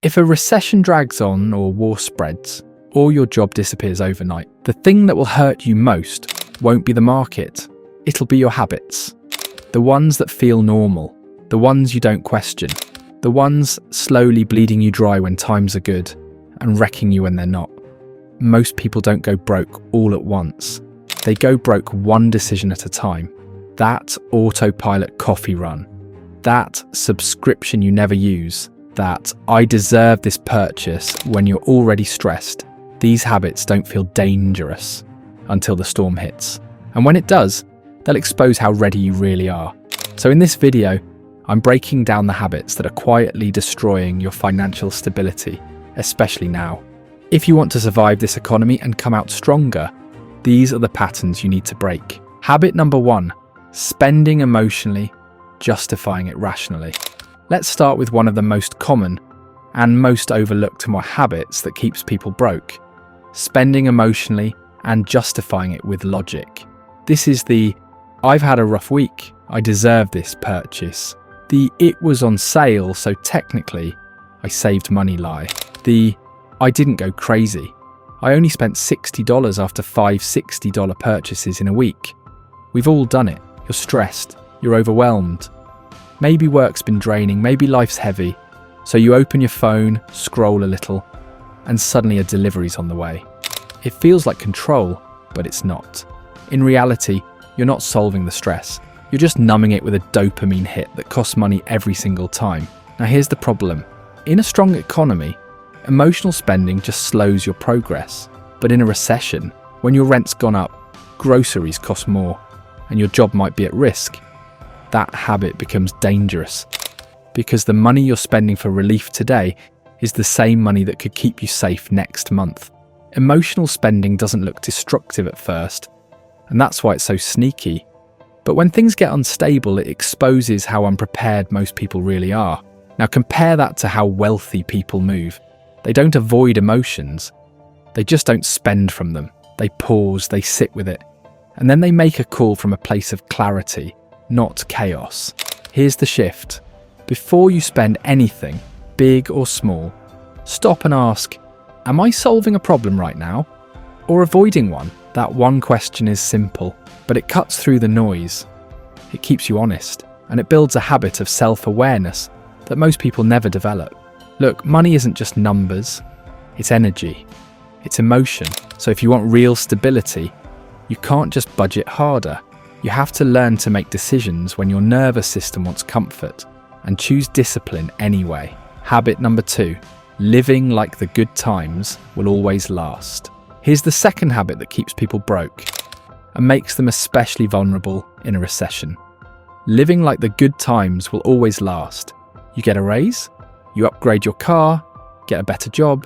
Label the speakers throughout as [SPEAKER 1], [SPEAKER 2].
[SPEAKER 1] If a recession drags on or war spreads, or your job disappears overnight, the thing that will hurt you most won't be the market. It'll be your habits. The ones that feel normal, the ones you don't question, the ones slowly bleeding you dry when times are good and wrecking you when they're not. Most people don't go broke all at once. They go broke one decision at a time. That autopilot coffee run, that subscription you never use, that I deserve this purchase when you're already stressed. These habits don't feel dangerous until the storm hits. And when it does, they'll expose how ready you really are. So in this video, I'm breaking down the habits that are quietly destroying your financial stability, especially now. If you want to survive this economy and come out stronger, these are the patterns you need to break. Habit number 1, spending emotionally, justifying it rationally. Let's start with one of the most common and most overlooked more habits that keeps people broke. Spending emotionally and justifying it with logic. This is the "I've had a rough week, I deserve this purchase." The "it was on sale, so technically I saved money" lie. The "I didn't go crazy, I only spent $60 after 5 $60 purchases in a week." We've all done it. You're stressed, you're overwhelmed. Maybe work's been draining, maybe life's heavy. So you open your phone, scroll a little, and suddenly a delivery's on the way. It feels like control, but it's not. In reality, you're not solving the stress. You're just numbing it with a dopamine hit that costs money every single time. Now here's the problem. In a strong economy, emotional spending just slows your progress. But in a recession, when your rent's gone up, groceries cost more, and your job might be at risk, that habit becomes dangerous. Because the money you're spending for relief today is the same money that could keep you safe next month. Emotional spending doesn't look destructive at first, and that's why it's so sneaky. But when things get unstable, it exposes how unprepared most people really are. Now compare that to how wealthy people move. They don't avoid emotions. They just don't spend from them. They pause, they sit with it, and then they make a call from a place of clarity, not chaos. Here's the shift. Before you spend anything, big or small, stop and ask, am I solving a problem right now? Or avoiding one? That one question is simple, but it cuts through the noise. It keeps you honest, and it builds a habit of self-awareness that most people never develop. Look, money isn't just numbers, it's energy, it's emotion. So if you want real stability, you can't just budget harder. You have to learn to make decisions when your nervous system wants comfort, and choose discipline anyway. Habit number 2, living like the good times will always last. Here's the second habit that keeps people broke and makes them especially vulnerable in a recession. Living like the good times will always last. You get a raise, you upgrade your car, get a better job,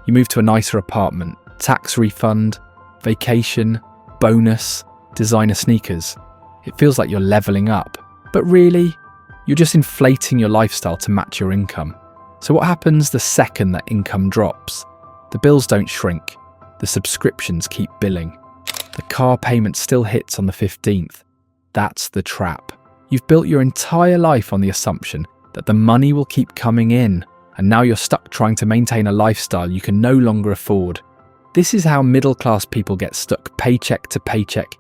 [SPEAKER 1] you move to a nicer apartment, tax refund, vacation, bonus, designer sneakers. It feels like you're leveling up, but really, you're just inflating your lifestyle to match your income. So what happens the second that income drops? The bills don't shrink. The subscriptions keep billing. The car payment still hits on the 15th. That's the trap. You've built your entire life on the assumption that the money will keep coming in, and now you're stuck trying to maintain a lifestyle you can no longer afford. This is how middle-class people get stuck paycheck to paycheck,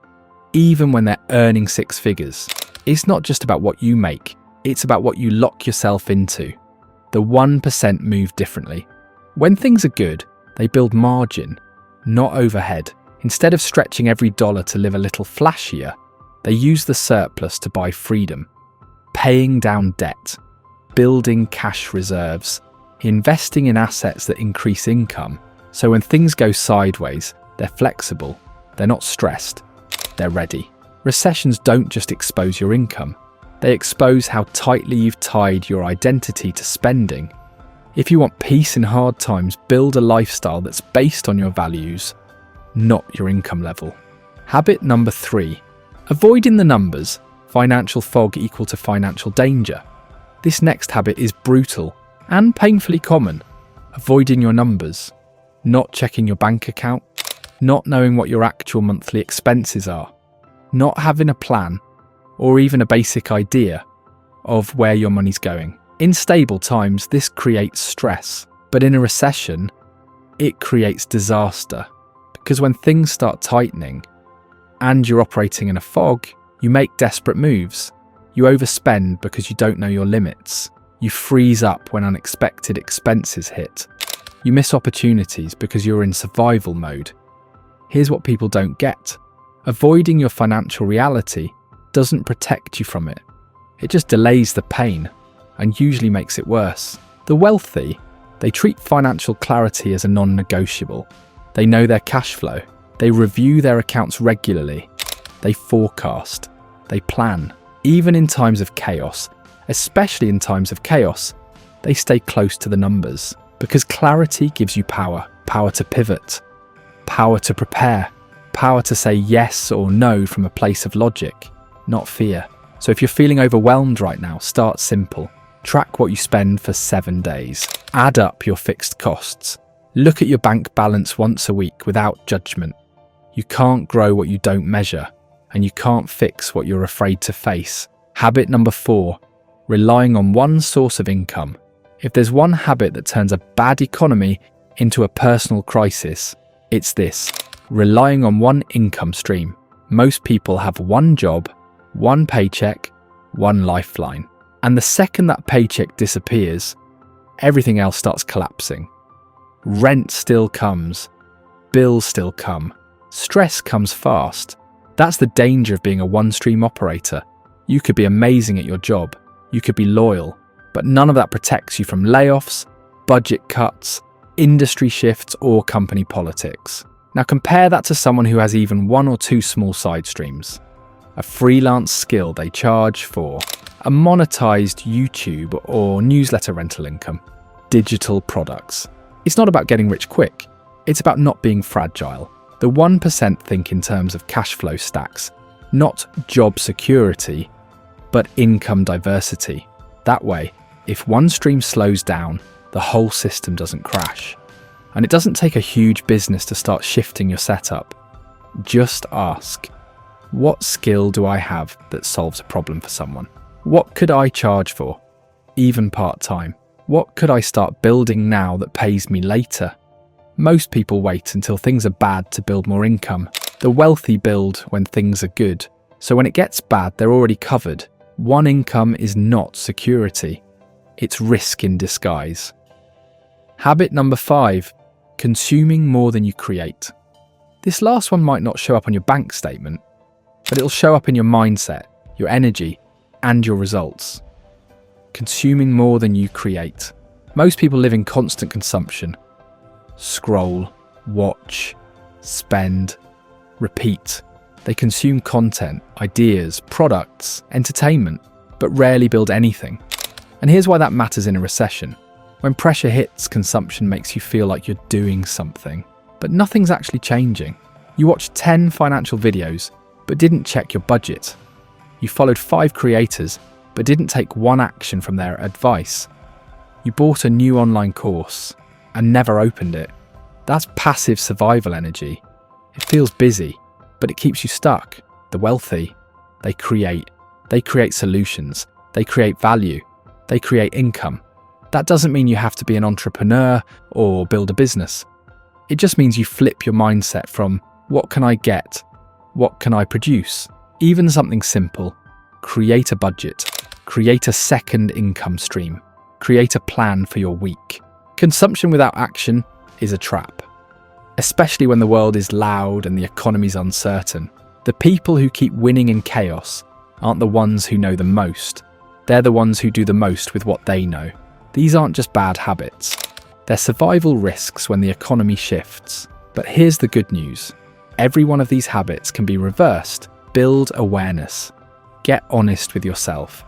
[SPEAKER 1] even when they're earning 6 figures. It's not just about what you make, it's about what you lock yourself into. The 1% move differently. When things are good, they build margin, not overhead. Instead of stretching every dollar to live a little flashier, they use the surplus to buy freedom, paying down debt, building cash reserves, investing in assets that increase income. So when things go sideways, they're flexible, they're not stressed, they're ready. Recessions don't just expose your income, they expose how tightly you've tied your identity to spending. If you want peace in hard times, build a lifestyle that's based on your values, not your income level. Habit number 3, avoiding the numbers. Financial fog equal to financial danger. This next habit is brutal and painfully common. Avoiding your numbers, not checking your bank account, not knowing what your actual monthly expenses are, not having a plan or even a basic idea of where your money's going. In stable times, this creates stress. But in a recession, it creates disaster. Because when things start tightening and you're operating in a fog, you make desperate moves. You overspend because you don't know your limits. You freeze up when unexpected expenses hit. You miss opportunities because you're in survival mode. Here's what people don't get. Avoiding your financial reality doesn't protect you from it. It just delays the pain and usually makes it worse. The wealthy, they treat financial clarity as a non-negotiable. They know their cash flow. They review their accounts regularly. They forecast. They plan. Even in times of chaos, especially in times of chaos, they stay close to the numbers. Because clarity gives you power. Power to pivot. Power to prepare. Power to say yes or no from a place of logic, not fear. So if you're feeling overwhelmed right now, start simple. Track what you spend for 7 days. Add up your fixed costs. Look at your bank balance once a week without judgment. You can't grow what you don't measure, and you can't fix what you're afraid to face. Habit number 4, relying on one source of income. If there's one habit that turns a bad economy into a personal crisis, it's this: relying on one income stream. Most people have one job, one paycheck, one lifeline. And the second that paycheck disappears, everything else starts collapsing. Rent still comes, bills still come, stress comes fast. That's the danger of being a one-stream operator. You could be amazing at your job, you could be loyal, but none of that protects you from layoffs, budget cuts, industry shifts, or company politics. Now compare that to someone who has even 1 or 2 small side streams. A freelance skill they charge for, a monetized YouTube or newsletter rental income, digital products. It's not about getting rich quick, it's about not being fragile. The 1% think in terms of cash flow stacks, not job security, but income diversity. That way, if one stream slows down, the whole system doesn't crash. And it doesn't take a huge business to start shifting your setup. Just ask, what skill do I have that solves a problem for someone? What could I charge for, even part-time? What could I start building now that pays me later? Most people wait until things are bad to build more income. The wealthy build when things are good. So when it gets bad, they're already covered. One income is not security. It's risk in disguise. Habit number 5, consuming more than you create. This last one might not show up on your bank statement, but it'll show up in your mindset, your energy, and your results. Consuming more than you create. Most people live in constant consumption. Scroll, watch, spend, repeat. They consume content, ideas, products, entertainment, but rarely build anything. And here's why that matters in a recession. When pressure hits, consumption makes you feel like you're doing something, but nothing's actually changing. You watched 10 financial videos, but didn't check your budget. You followed 5 creators, but didn't take one action from their advice. You bought a new online course and never opened it. That's passive survival energy. It feels busy, but it keeps you stuck. The wealthy, they create solutions, they create value, they create income. That doesn't mean you have to be an entrepreneur or build a business. It just means you flip your mindset from what can I get, what can I produce? Even something simple. Create a budget. Create a second income stream. Create a plan for your week. Consumption without action is a trap. Especially when the world is loud and the economy's uncertain. The people who keep winning in chaos aren't the ones who know the most. They're the ones who do the most with what they know. These aren't just bad habits. They're survival risks when the economy shifts. But here's the good news. Every one of these habits can be reversed. Build awareness. Get honest with yourself.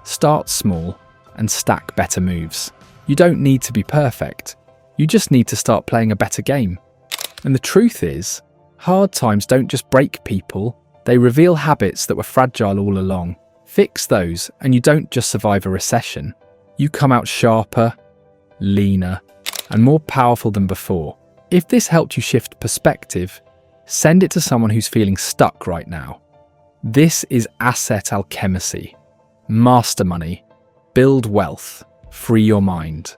[SPEAKER 1] Start small and stack better moves. You don't need to be perfect. You just need to start playing a better game. And the truth is, hard times don't just break people, they reveal habits that were fragile all along. Fix those and you don't just survive a recession. You come out sharper, leaner, and more powerful than before. If this helped you shift perspective, send it to someone who's feeling stuck right now. This is asset alchemy. Master money. Build wealth. Free your mind.